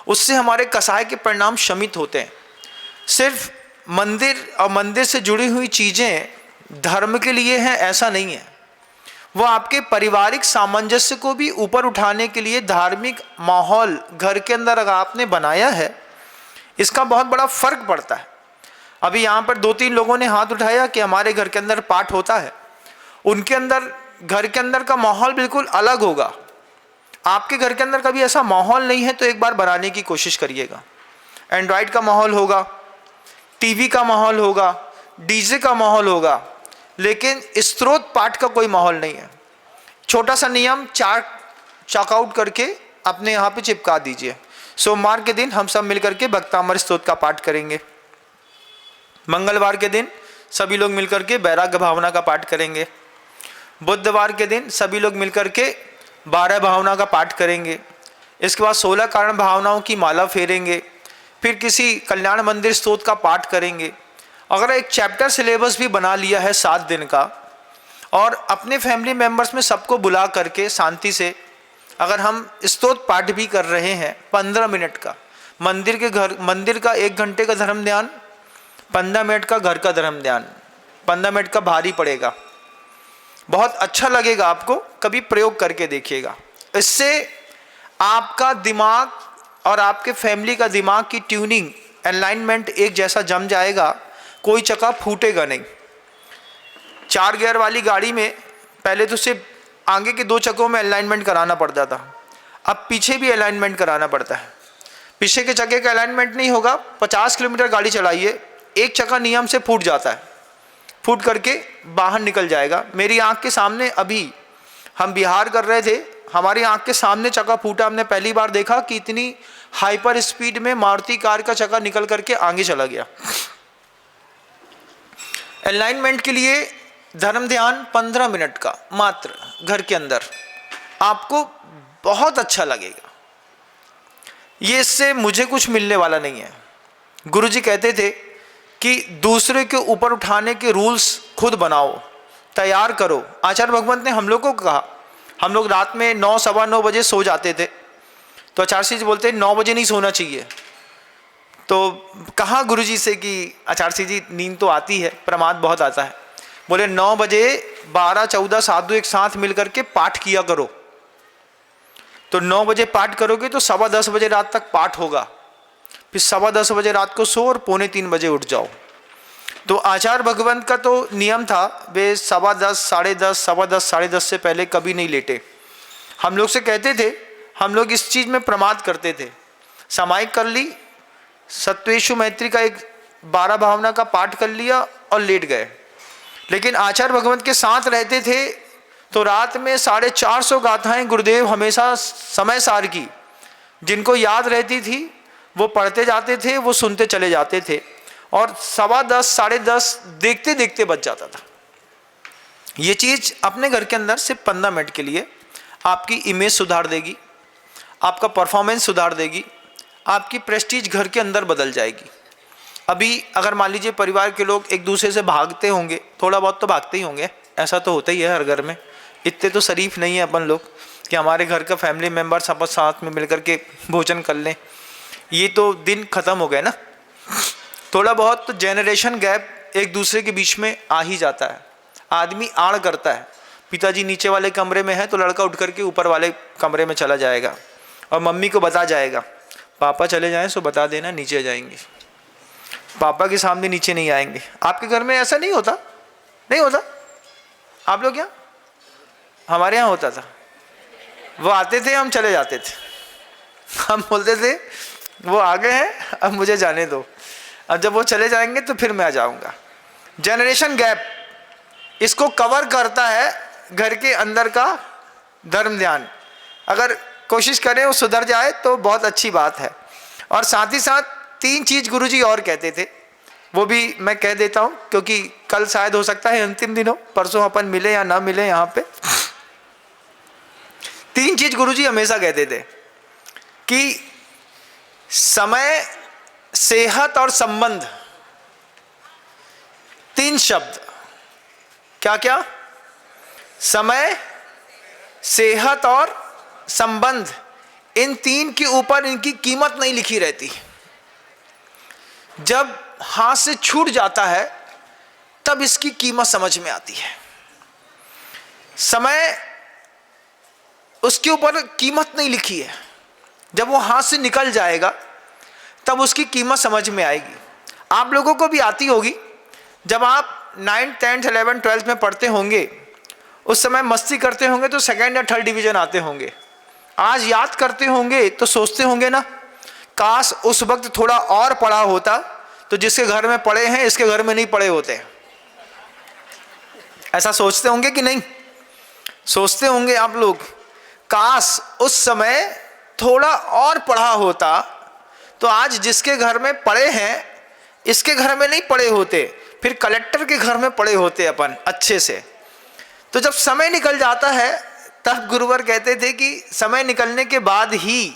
उससे हमारे कसाय के परिणाम शमित होते हैं। सिर्फ मंदिर और मंदिर से जुड़ी हुई चीज़ें धर्म के लिए हैं ऐसा नहीं है, वो आपके पारिवारिक सामंजस्य को भी ऊपर उठाने के लिए धार्मिक माहौल घर के अंदर अगर आपने बनाया है, इसका बहुत बड़ा फर्क पड़ता है। अभी यहाँ पर 2-3 लोगों ने हाथ उठाया कि हमारे घर के अंदर पाठ होता है, उनके अंदर घर के अंदर का माहौल बिल्कुल अलग होगा। आपके घर के अंदर कभी ऐसा माहौल नहीं है तो एक बार बनाने की कोशिश करिएगा। एंड्रॉयड का माहौल होगा, टीवी का माहौल होगा, डीजे का माहौल होगा, लेकिन स्त्रोत पाठ का कोई माहौल नहीं है। छोटा सा नियम चॉकआउट करके अपने यहाँ पे चिपका दीजिए। सोमवार के दिन हम सब मिलकर के भक्तामृत स्तोत्र का पाठ करेंगे, मंगलवार के दिन सभी लोग मिलकर के वैराग्य भावना का पाठ करेंगे, बुधवार के दिन सभी लोग मिलकर के 12 भावना का पाठ करेंगे, इसके बाद 16 कारण भावनाओं की माला फेरेंगे, फिर किसी कल्याण मंदिर स्तोत्र का पाठ करेंगे। अगर एक चैप्टर सिलेबस भी बना लिया है 7 दिन का और अपने फैमिली मेंबर्स में सबको बुला करके शांति से अगर हम स्तोत्र पाठ भी कर रहे हैं 15 मिनट का, मंदिर का 1 घंटे का धर्म ध्यान, 15 मिनट का घर का धर्म ध्यान, 15 मिनट का भारी पड़ेगा, बहुत अच्छा लगेगा आपको। कभी प्रयोग करके देखिएगा। इससे आपका दिमाग और आपके फैमिली का दिमाग की ट्यूनिंग, अलाइनमेंट एक जैसा जम जाएगा, कोई चक्का फूटेगा नहीं। 4 गियर वाली गाड़ी में पहले तो सिर्फ आगे के 2 चक्कों में अलाइनमेंट कराना पड़ता था, अब पीछे भी अलाइनमेंट कराना पड़ता है। पीछे के चक्के का अलाइनमेंट नहीं होगा, 50 किलोमीटर गाड़ी चलाइए, एक चक्का नियम से फूट जाता है, फूट करके बाहर निकल जाएगा। मेरी आंख के सामने अभी हम बिहार कर रहे थे, हमारी आंख के सामने चक्का फूटा। हमने पहली बार देखा कि इतनी हाइपर स्पीड में मारुति कार का चक्का निकल करके आगे चला गया। अलाइनमेंट के लिए धर्म ध्यान 15 मिनट का मात्र घर के अंदर, आपको बहुत अच्छा लगेगा। ये इससे मुझे कुछ मिलने वाला नहीं है। गुरुजी कहते थे कि दूसरे के ऊपर उठाने के रूल्स खुद बनाओ, तैयार करो। आचार्य भगवंत ने हम लोग को कहा, हम लोग रात में 9, सवा 9 बजे सो जाते थे, तो आचार्य जी बोलते 9 बजे नहीं सोना चाहिए। तो कहा गुरुजी से कि आचार्य जी नींद तो आती है, प्रमाद बहुत आता है। बोले 9 बजे 12, 14 साधु एक साथ मिलकर के पाठ किया करो। तो 9 बजे पाठ करोगे तो 10:15 बजे रात तक पाठ होगा, फिर 10:15 बजे रात को सो और 2:45 बजे उठ जाओ। तो आचार्य भगवंत का तो नियम था, वे 10:15, 10:30, 10:15, 10:30 से पहले कभी नहीं लेटे। हम लोग से कहते थे, हम लोग इस चीज़ में प्रमाद करते थे, समायिक कर ली, सत्वेषु मैत्री का एक 12 भावना का पाठ कर लिया और लेट गए। लेकिन आचार्य भगवंत के साथ रहते थे तो रात में 450 गाथाएं गुरुदेव हमेशा समय सार की, जिनको याद रहती थी वो पढ़ते जाते थे, वो सुनते चले जाते थे, और 10:15, 10:30 देखते देखते बच जाता था। ये चीज़ अपने घर के अंदर सिर्फ 15 मिनट के लिए आपकी इमेज सुधार देगी, आपका परफॉर्मेंस सुधार देगी, आपकी प्रेस्टीज घर के अंदर बदल जाएगी। अभी अगर मान लीजिए परिवार के लोग एक दूसरे से भागते होंगे, थोड़ा बहुत तो भागते ही होंगे, ऐसा तो होता ही है हर घर में, इतने तो शरीफ नहीं है अपन लोग कि हमारे घर का फैमिली मेम्बर सब साथ में मिलकर के भोजन कर लें। ये तो दिन खत्म हो गए ना। थोड़ा बहुत तो जेनरेशन गैप एक दूसरे के बीच में आ ही जाता है। आदमी आड़ करता है, पिताजी नीचे वाले कमरे में है तो लड़का उठ करके ऊपर वाले कमरे में चला जाएगा और मम्मी को बता जाएगा, पापा चले जाएं सो बता देना नीचे जाएंगे, पापा के सामने नीचे नहीं आएंगे। आपके घर में ऐसा नहीं होता? नहीं होता? आप लोग यहाँ? हमारे यहाँ होता था। वो आते थे, हम चले जाते थे, हम बोलते थे वो आ गए हैं अब मुझे जाने दो, अब जब वो चले जाएंगे तो फिर मैं आ जाऊँगा। जनरेशन गैप इसको कवर करता है घर के अंदर का धर्म ध्यान। अगर कोशिश करें वो सुधर जाए तो बहुत अच्छी बात है। और साथ ही साथ 3 चीज़ गुरुजी और कहते थे, वो भी मैं कह देता हूँ क्योंकि कल शायद हो सकता है अंतिम दिन हो, परसों अपन मिले या ना मिले यहाँ पे। 3 चीज़ गुरुजी हमेशा कहते थे कि समय, सेहत और संबंध। 3 शब्द, क्या क्या? समय, सेहत और संबंध। इन 3 के ऊपर इनकी कीमत नहीं लिखी रहती। जब हाथ से छूट जाता है तब इसकी कीमत समझ में आती है। समय, उसके ऊपर कीमत नहीं लिखी है, जब वो हाथ से निकल जाएगा तब उसकी कीमत समझ में आएगी। आप लोगों को भी आती होगी, जब आप 9th, 10th, 11th, 12th में पढ़ते होंगे, उस समय मस्ती करते होंगे तो 2nd या 3rd डिवीजन आते होंगे। आज याद करते होंगे तो सोचते होंगे ना, काश उस वक्त थोड़ा और पढ़ा होता तो जिसके घर में पढ़े हैं इसके घर में नहीं पढ़े होते। ऐसा सोचते होंगे कि नहीं? सोचते होंगे आप लोग, काश उस समय थोड़ा और पढ़ा होता तो आज जिसके घर में पढ़े हैं इसके घर में नहीं पढ़े होते, फिर कलेक्टर के घर में पढ़े होते अपन अच्छे से। तो जब समय निकल जाता है तब गुरुवर कहते थे कि समय निकलने के बाद ही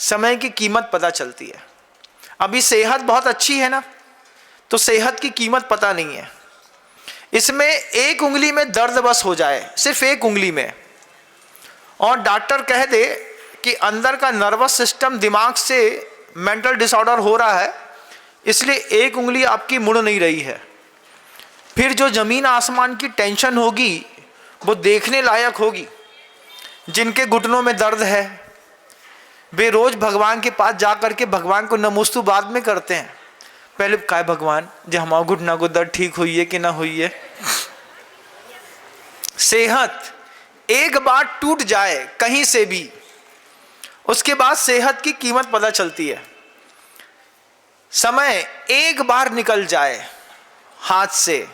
समय की कीमत पता चलती है। अभी सेहत बहुत अच्छी है ना, तो सेहत की कीमत पता नहीं है। इसमें एक उंगली में दर्द बस हो जाए, सिर्फ एक उंगली में, और डॉक्टर कह दे कि अंदर का नर्वस सिस्टम, दिमाग से मेंटल डिसऑर्डर हो रहा है, इसलिए एक उंगली आपकी मुड़ नहीं रही है, फिर जो जमीन आसमान की टेंशन होगी वो देखने लायक होगी। जिनके घुटनों में दर्द है वे रोज भगवान के पास जा करके भगवान को नमोस्तु बाद में करते हैं, पहले काय भगवान जो हमारा घुटना को दर्द ठीक हुई है कि ना हुई है। सेहत एक बार टूट जाए कहीं से भी, उसके बाद सेहत की कीमत पता चलती है। समय एक बार निकल जाए हाथ से,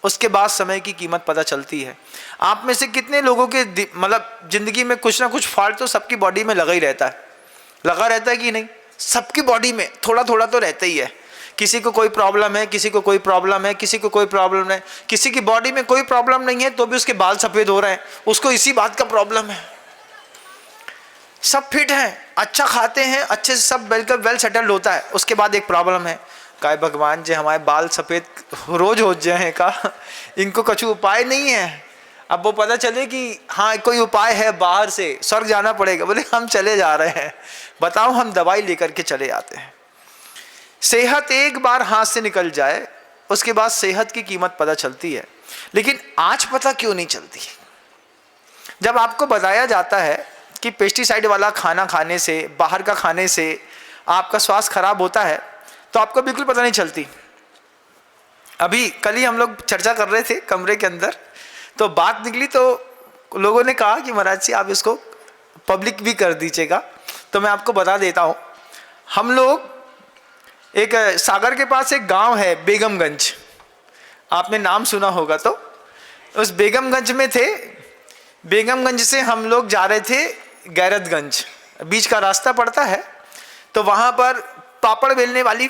उसके बाद समय की कीमत पता चलती है। आप में से कितने लोगों के मतलब जिंदगी में कुछ ना कुछ फॉल्ट तो सबकी बॉडी में लगा ही रहता है, लगा रहता है कि नहीं? सबकी बॉडी में थोड़ा थोड़ा तो रहता ही है। किसी को कोई प्रॉब्लम है, किसी को कोई प्रॉब्लम है, किसी को कोई प्रॉब्लम है, किसी की बॉडी में कोई प्रॉब्लम नहीं है तो भी उसके बाल सफेद हो रहे हैं, उसको इसी बात का प्रॉब्लम है। सब फिट हैं, अच्छा खाते हैं, अच्छे से सब बिल्कुल वेल सेटल्ड होता है, उसके बाद एक प्रॉब्लम है, काय भगवान जी हमारे बाल सफ़ेद रोज हो जाए का, इनको कुछ उपाय नहीं है। अब वो पता चले कि हाँ कोई उपाय है, बाहर से स्वर्ग जाना पड़ेगा, बोले हम चले जा रहे हैं, बताओ हम दवाई लेकर के चले आते हैं। सेहत एक बार हाथ से निकल जाए उसके बाद सेहत की कीमत पता चलती है, लेकिन आज पता क्यों नहीं चलती? जब आपको बताया जाता है कि पेस्टिसाइड वाला खाना खाने से, बाहर का खाने से आपका स्वास्थ्य खराब होता है तो आपको बिल्कुल पता नहीं चलती। अभी कल ही हम लोग चर्चा कर रहे थे कमरे के अंदर, तो बात निकली तो लोगों ने कहा कि महाराज जी आप इसको पब्लिक भी कर दीजिएगा। तो मैं आपको बता देता हूँ, हम लोग एक सागर के पास एक गांव है बेगमगंज, आपने नाम सुना होगा। तो उस बेगमगंज में थे, बेगमगंज से हम लोग जा रहे थे गैरतगंज, बीच का रास्ता पड़ता है। तो वहाँ पर पापड़ बेलने वाली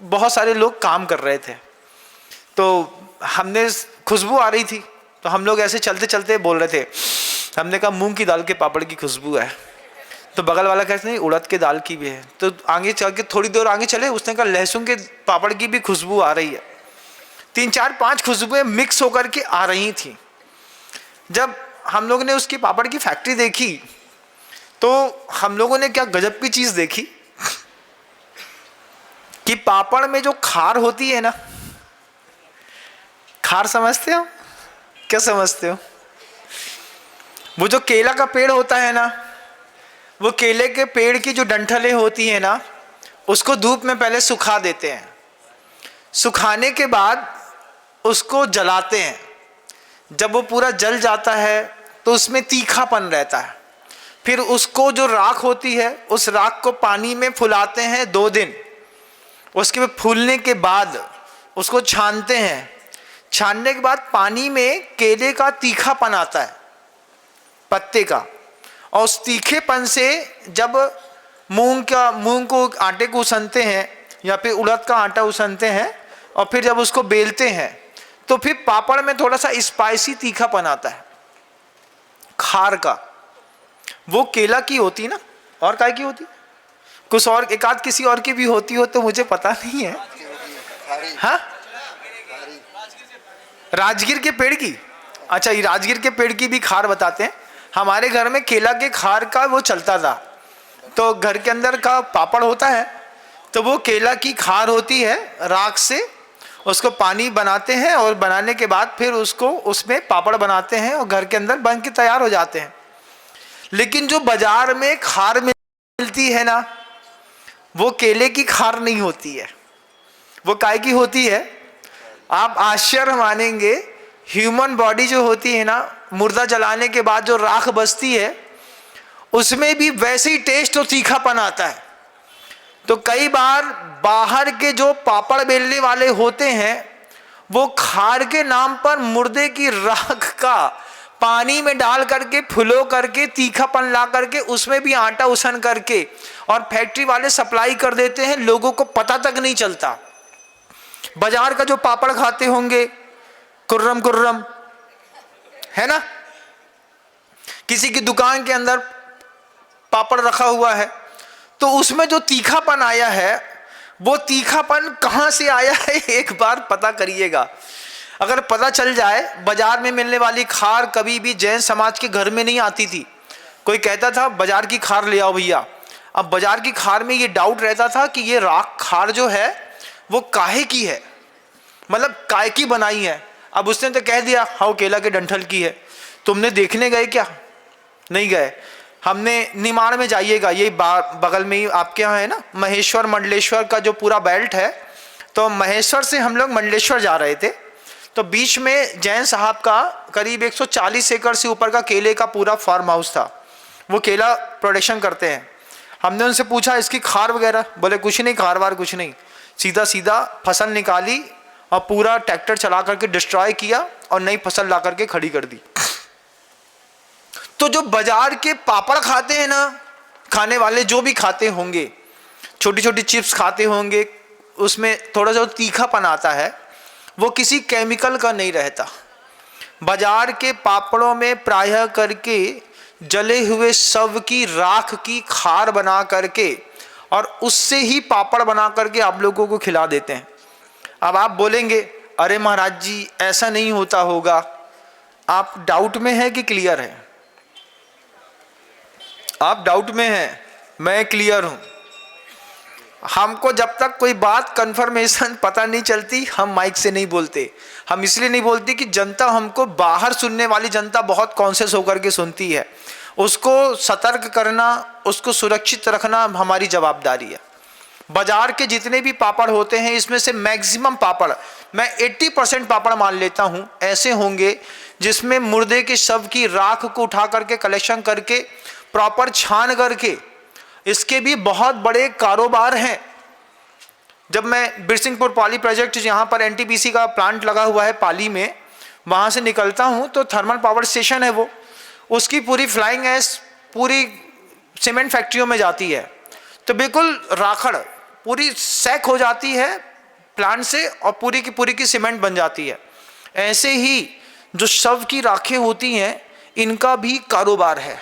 बहुत सारे लोग काम कर रहे थे, तो हमने खुशबू आ रही थी, तो हम लोग ऐसे चलते चलते बोल रहे थे, हमने कहा मूंग की दाल के पापड़ की खुशबू है। तो बगल वाला कहते नहीं उड़द के दाल की भी है। तो आगे चल के थोड़ी देर आगे चले, उसने कहा लहसुन के पापड़ की भी खुशबू आ रही है। 3 4 5 खुशबुएं मिक्स होकर के आ रही थी। जब हम लोगों ने उसकी पापड़ की फैक्ट्री देखी तो हम लोगों ने क्या गजब की चीज देखी कि पापड़ में जो खार होती है ना, खार समझते हो? क्या समझते हो? वो जो केला का पेड़ होता है ना, वो केले के पेड़ की जो डंठलें होती है ना, उसको धूप में पहले सुखा देते हैं। सुखाने के बाद उसको जलाते हैं। जब वो पूरा जल जाता है तो उसमें तीखापन रहता है। फिर उसको जो राख होती है, उस राख को पानी में फुलाते हैं 2 दिन। उसके बाद फूलने के बाद उसको छानते हैं। छानने के बाद पानी में केले का तीखापन आता है, पत्ते का, और उस तीखेपन से जब मूंग को आटे को उसनते हैं या फिर उड़द का आटा उसनते हैं और फिर जब उसको बेलते हैं तो फिर पापड़ में थोड़ा सा स्पाइसी तीखापन आता है खार का। वो केला की होती ना, और काय की होती, कुछ और एक आध किसी और की भी होती हो तो मुझे पता नहीं है। हाँ, राजगीर के पेड़ की। अच्छा, ये राजगीर के पेड़ की भी खार बताते हैं। हमारे घर में केला के खार का वो चलता था। तो घर के अंदर का पापड़ होता है तो वो केला की खार होती है, राख से उसको पानी बनाते हैं और बनाने के बाद फिर उसको उसमें पापड़ बनाते हैं और घर के अंदर बन के तैयार हो जाते हैं। लेकिन जो बाजार में खार मिलती है ना, वो केले की खार नहीं होती है। वो काय की होती है? आप आश्चर्य मानेंगे, ह्यूमन बॉडी जो होती है ना, मुर्दा जलाने के बाद जो राख बचती है उसमें भी वैसे ही टेस्ट और तीखापन आता है। तो कई बार बाहर के जो पापड़ बेलने वाले होते हैं वो खार के नाम पर मुर्दे की राख का पानी में डाल करके फुलो करके तीखापन ला करके उसमें भी आटा उसन करके और फैक्ट्री वाले सप्लाई कर देते हैं, लोगों को पता तक नहीं चलता। बाजार का जो पापड़ खाते होंगे कुर्रम कुर्रम, है ना, किसी की दुकान के अंदर पापड़ रखा हुआ है तो उसमें जो तीखापन आया है वो तीखापन कहाँ से आया है एक बार पता करिएगा। अगर पता चल जाए, बाजार में मिलने वाली खार कभी भी जैन समाज के घर में नहीं आती थी। कोई कहता था बाजार की खार ले आओ भैया। अब बाजार की खार में ये डाउट रहता था कि ये राख खार जो है वो काहे की है, मतलब काय की बनाई है। अब उसने तो कह दिया हाँ केला के डंठल की है। तुमने देखने गए क्या? नहीं गए। हमने निमाड़ में जाइएगा, यही बगल में ही आपके यहाँ है ना, महेश्वर मंडलेश्वर का जो पूरा बेल्ट है। तो महेश्वर से हम लोग मंडलेश्वर जा रहे थे, तो बीच में जैन साहब का करीब 140 एकड़ से ऊपर का केले का पूरा फार्म हाउस था। वो केला प्रोडक्शन करते हैं। हमने उनसे पूछा इसकी खार वगैरह, बोले कुछ नहीं, खार वार कुछ नहीं, सीधा सीधा फसल निकाली और पूरा ट्रैक्टर चला करके डिस्ट्रॉय किया और नई फसल ला करके खड़ी कर दी। तो जो बाजार के पापड़ खाते हैं ना, खाने वाले जो भी खाते होंगे, छोटी छोटी चिप्स खाते होंगे, उसमें थोड़ा सा तीखापन आता है, वो किसी केमिकल का नहीं रहता। बाजार के पापड़ों में प्रायः करके जले हुए शव की राख की खार बना करके और उससे ही पापड़ बना करके आप लोगों को खिला देते हैं। अब आप बोलेंगे अरे महाराज जी ऐसा नहीं होता होगा। आप डाउट में हैं कि क्लियर है? आप डाउट में हैं, मैं क्लियर हूं। हमको जब तक कोई बात कंफर्मेशन पता नहीं चलती हम माइक से नहीं बोलते। हम इसलिए नहीं बोलते कि जनता हमको, बाहर सुनने वाली जनता बहुत कॉन्शियस होकर के सुनती है। उसको सतर्क करना, उसको सुरक्षित रखना हमारी जवाबदारी है। बाजार के जितने भी पापड़ होते हैं इसमें से मैक्सिमम पापड़, मैं 80% पापड़ मान लेता हूं, ऐसे होंगे जिसमें मुर्दे के शव की राख को उठा करके कलेक्शन करके प्रॉपर छान करके, इसके भी बहुत बड़े कारोबार हैं। जब मैं बिरसिंहपुर पाली प्रोजेक्ट, यहाँ पर एनटीपीसी का प्लांट लगा हुआ है पाली में, वहाँ से निकलता हूँ तो थर्मल पावर स्टेशन है वो, उसकी पूरी फ्लाइंग ऐश पूरी सीमेंट फैक्ट्रियों में जाती है, तो बिल्कुल राखड़ पूरी सैक हो जाती है प्लांट से और पूरी की सीमेंट बन जाती है। ऐसे ही जो शव की राखें होती हैं इनका भी कारोबार है।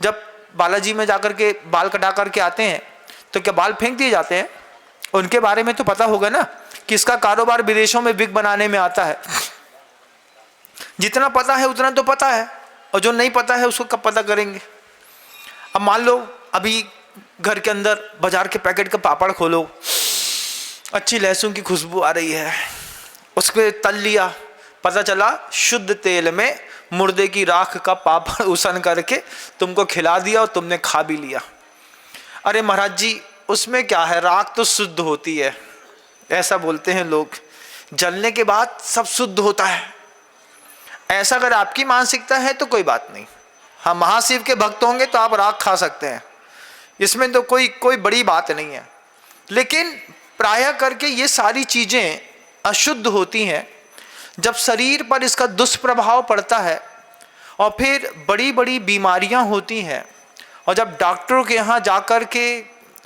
जब बालाजी में जाकर के बाल कटा करके आते हैं तो क्या बाल फेंक दिए जाते हैं? उनके बारे में तो पता होगा ना कि इसका कारोबार विदेशों में विग बनाने में आता है। जितना पता है उतना तो पता है, और जो नहीं पता है उसको कब पता करेंगे। अब मान लो अभी घर के अंदर बाजार के पैकेट का पापड़ खोलो, अच्छी लहसुन की खुशबू आ रही है, उसके तल लिया, पता चला शुद्ध तेल में मुर्दे की राख का पापड़ उसन करके तुमको खिला दिया और तुमने खा भी लिया। अरे महाराज जी उसमें क्या है, राख तो शुद्ध होती है, ऐसा बोलते हैं लोग, जलने के बाद सब शुद्ध होता है। ऐसा अगर आपकी मानसिकता है तो कोई बात नहीं, हम महाशिव के भक्त होंगे तो आप राख खा सकते हैं, इसमें तो कोई बड़ी बात नहीं है। लेकिन प्रायः करके ये सारी चीज़ें अशुद्ध होती हैं, जब शरीर पर इसका दुष्प्रभाव पड़ता है और फिर बड़ी बड़ी बीमारियां होती हैं, और जब डॉक्टरों के यहाँ जाकर के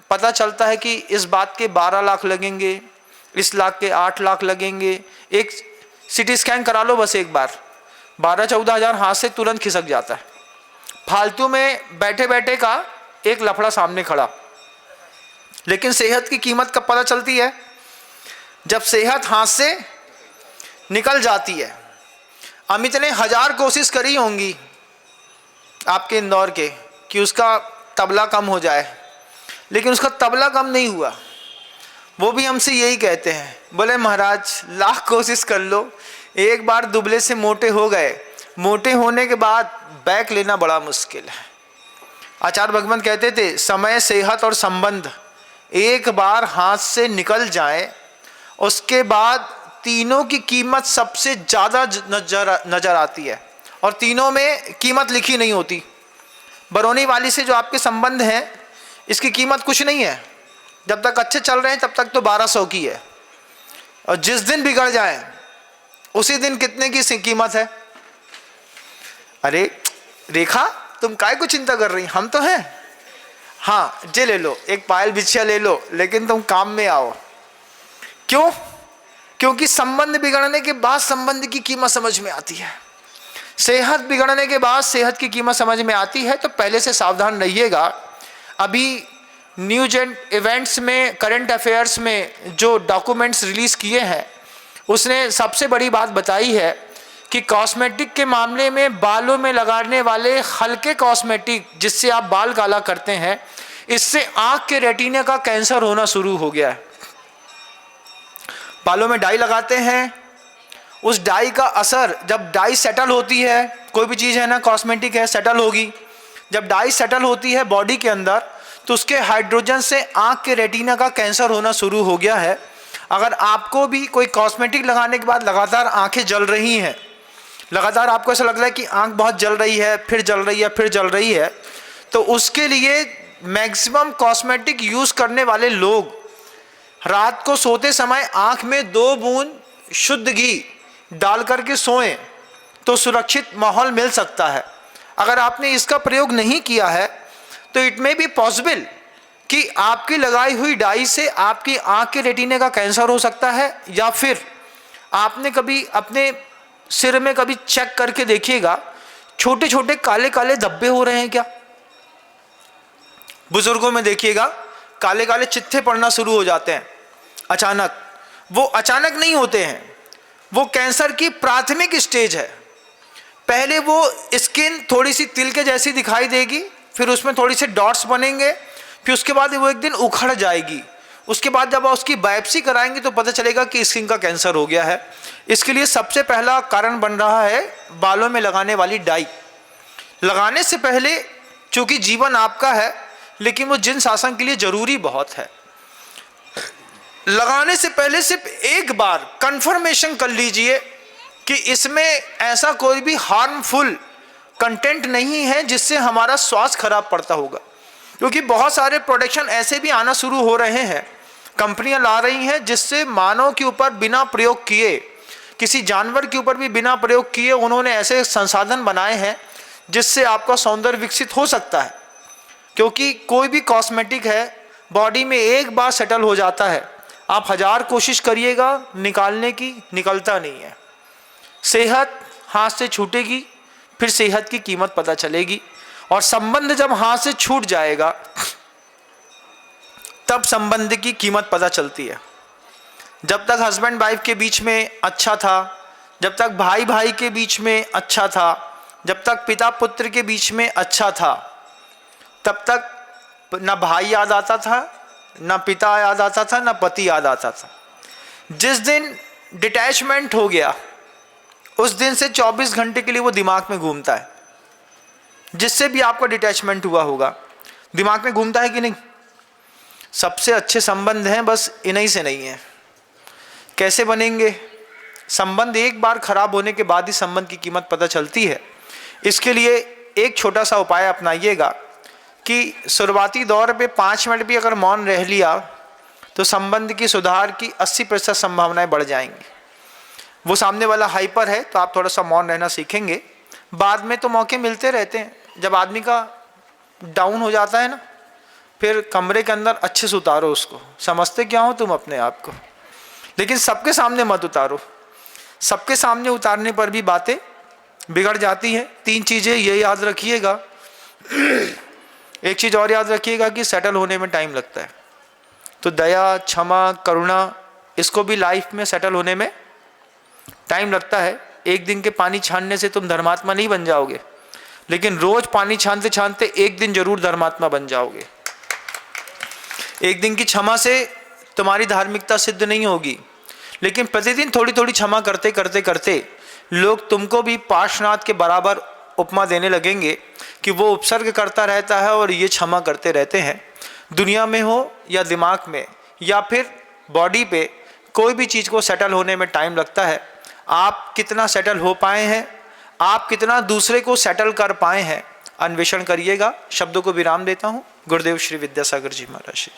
पता चलता है कि इस बात के 12 लाख लगेंगे, इस लाख के 8 लाख लगेंगे, एक सिटी स्कैन करा लो बस एक बार, 12-14 हज़ार हाथ से तुरंत खिसक जाता है। फालतू में बैठे बैठे का एक लफड़ा सामने खड़ा। लेकिन सेहत की कीमत कब पता चलती है? जब सेहत हाथ से निकल जाती है। अमित ने 1000 कोशिश करी होंगी आपके इंदौर के कि उसका तबला कम हो जाए, लेकिन उसका तबला कम नहीं हुआ। वो भी हमसे यही कहते हैं, बोले महाराज लाख कोशिश कर लो, एक बार दुबले से मोटे हो गए, मोटे होने के बाद बैक लेना बड़ा मुश्किल है। आचार्य भगवंत कहते थे समय, सेहत और संबंध एक बार हाथ से निकल जाए, उसके बाद तीनों की कीमत सबसे ज़्यादा नजर आती है, और तीनों में कीमत लिखी नहीं होती। बरौनी वाली से जो आपके संबंध हैं इसकी कीमत कुछ नहीं है, जब तक अच्छे चल रहे हैं तब तक तो 1200 की है, और जिस दिन बिगड़ जाए उसी दिन कितने की कीमत है। अरे रेखा तुम काय को चिंता कर रही, हम तो हैं। हाँ जे ले लो, एक पायल बिछिया ले लो, लेकिन तुम काम में आओ। क्यों? क्योंकि संबंध बिगड़ने के बाद संबंध की कीमत समझ में आती है, सेहत बिगड़ने के बाद सेहत की कीमत समझ में आती है। तो पहले से सावधान रहिएगा। अभी न्यूज एंड इवेंट्स में, करंट अफेयर्स में जो डॉक्यूमेंट्स रिलीज़ किए हैं उसने सबसे बड़ी बात बताई है कि कॉस्मेटिक के मामले में बालों में लगाने वाले हल्के कॉस्मेटिक जिससे आप बाल काला करते हैं, इससे आँख के रेटिना का कैंसर होना शुरू हो गया है। बालों में डाई लगाते हैं, उस डाई का असर, जब डाई सेटल होती है, कोई भी चीज़ है ना कॉस्मेटिक है सेटल होगी, जब डाई सेटल होती है बॉडी के अंदर तो उसके हाइड्रोजन से आँख के रेटिना का कैंसर होना शुरू हो गया है। अगर आपको भी कोई कॉस्मेटिक लगाने के बाद लगातार आँखें जल रही हैं, लगातार आपको ऐसा लग रहा है कि आँख बहुत जल रही है, फिर जल रही है, फिर जल रही है, तो उसके लिए मैक्सिमम कॉस्मेटिक यूज़ करने वाले लोग रात को सोते समय आँख में 2 बूंद शुद्ध घी डाल करके सोएं तो सुरक्षित माहौल मिल सकता है। अगर आपने इसका प्रयोग नहीं किया है तो इट मे बी पॉसिबल कि आपकी लगाई हुई डाई से आपकी आँख के रेटिने का कैंसर हो सकता है, या फिर आपने कभी अपने सिर में कभी चेक करके देखिएगा छोटे छोटे काले काले धब्बे हो रहे हैं क्या। बुजुर्गों में देखिएगा काले काले चित्थे पड़ना शुरू हो जाते हैं अचानक। वो अचानक नहीं होते हैं, वो कैंसर की प्राथमिक स्टेज है। पहले वो स्किन थोड़ी सी तिल के जैसी दिखाई देगी, फिर उसमें थोड़ी सी डॉट्स बनेंगे, फिर उसके बाद वो एक दिन उखड़ जाएगी। उसके बाद जब आप उसकी बायोप्सी कराएंगे तो पता चलेगा कि स्किन का कैंसर हो गया है। इसके लिए सबसे पहला कारण बन रहा है बालों में लगाने वाली डाई। लगाने से पहले, चूंकि जीवन आपका है, लेकिन वो जिन शासन के लिए ज़रूरी बहुत है। लगाने से पहले सिर्फ एक बार कंफर्मेशन कर लीजिए कि इसमें ऐसा कोई भी हार्मफुल कंटेंट नहीं है जिससे हमारा स्वास्थ्य खराब पड़ता होगा। क्योंकि बहुत सारे प्रोडक्शन ऐसे भी आना शुरू हो रहे हैं, कंपनियां ला रही हैं जिससे मानव के ऊपर बिना प्रयोग किए, किसी जानवर के ऊपर भी बिना प्रयोग किए उन्होंने ऐसे संसाधन बनाए हैं जिससे आपका सौंदर्य विकसित हो सकता है। क्योंकि कोई भी कॉस्मेटिक है बॉडी में एक बार सेटल हो जाता है, आप 1000 कोशिश करिएगा निकालने की, निकलता नहीं है। सेहत हाथ से छूटेगी, फिर सेहत की कीमत पता चलेगी। और संबंध जब हाथ से छूट जाएगा तब संबंध की कीमत पता चलती है। जब तक हस्बैंड वाइफ के बीच में अच्छा था, जब तक भाई भाई के बीच में अच्छा था, जब तक पिता पुत्र के बीच में अच्छा था, तब तक ना भाई याद आता था, ना पिता याद आता था, ना पति याद आता था। जिस दिन डिटैचमेंट हो गया उस दिन से 24 घंटे के लिए वो दिमाग में घूमता है। जिससे भी आपका डिटैचमेंट हुआ होगा दिमाग में घूमता है कि नहीं? सबसे अच्छे संबंध हैं, बस इन्हीं से नहीं है। कैसे बनेंगे? संबंध एक बार खराब होने के बाद ही संबंध की कीमत पता चलती है। इसके लिए एक छोटा सा उपाय अपनाइएगा कि शुरुआती दौर पे 5 मिनट भी अगर मौन रह लिया तो संबंध की सुधार की 80% संभावनाएं बढ़ जाएंगी। वो सामने वाला हाइपर है तो आप थोड़ा सा मौन रहना सीखेंगे, बाद में तो मौके मिलते रहते हैं। जब आदमी का डाउन हो जाता है ना, फिर कमरे के अंदर अच्छे से उतारो उसको। समझते क्या हो तुम अपने आप को, लेकिन सबके सामने मत उतारो। सबके सामने उतारने पर भी बातें बिगड़ जाती हैं। 3 चीज़ें ये याद रखिएगा। एक चीज़ और याद रखिएगा कि सेटल होने में टाइम लगता है, तो दया, क्षमा, करुणा, इसको भी लाइफ में सेटल होने में टाइम लगता है। एक दिन के पानी छानने से तुम धर्मात्मा नहीं बन जाओगे, लेकिन रोज पानी छानते छानते एक दिन जरूर धर्मात्मा बन जाओगे। एक दिन की क्षमा से तुम्हारी धार्मिकता सिद्ध नहीं होगी, लेकिन प्रतिदिन थोड़ी थोड़ी क्षमा करते करते करते लोग तुमको भी पार्श्वनाथ के बराबर उपमा देने लगेंगे कि वो उपसर्ग करता रहता है और ये क्षमा करते रहते हैं। दुनिया में हो या दिमाग में या फिर बॉडी पे, कोई भी चीज़ को सेटल होने में टाइम लगता है। आप कितना सेटल हो पाए हैं, आप कितना दूसरे को सेटल कर पाए हैं, अन्वेषण करिएगा। शब्दों को विराम देता हूँ। गुरुदेव श्री विद्यासागर जी महाराज।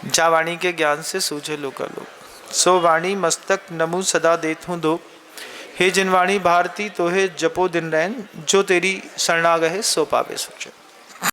जा वाणी के ज्ञान से सूझे लोकालोक, सो वाणी मस्तक नमु सदा देत हूँ दो। हे जिन वाणी भारती तो हे जपो दिन रैन, जो तेरी शरणागहे सो पावे सोचे।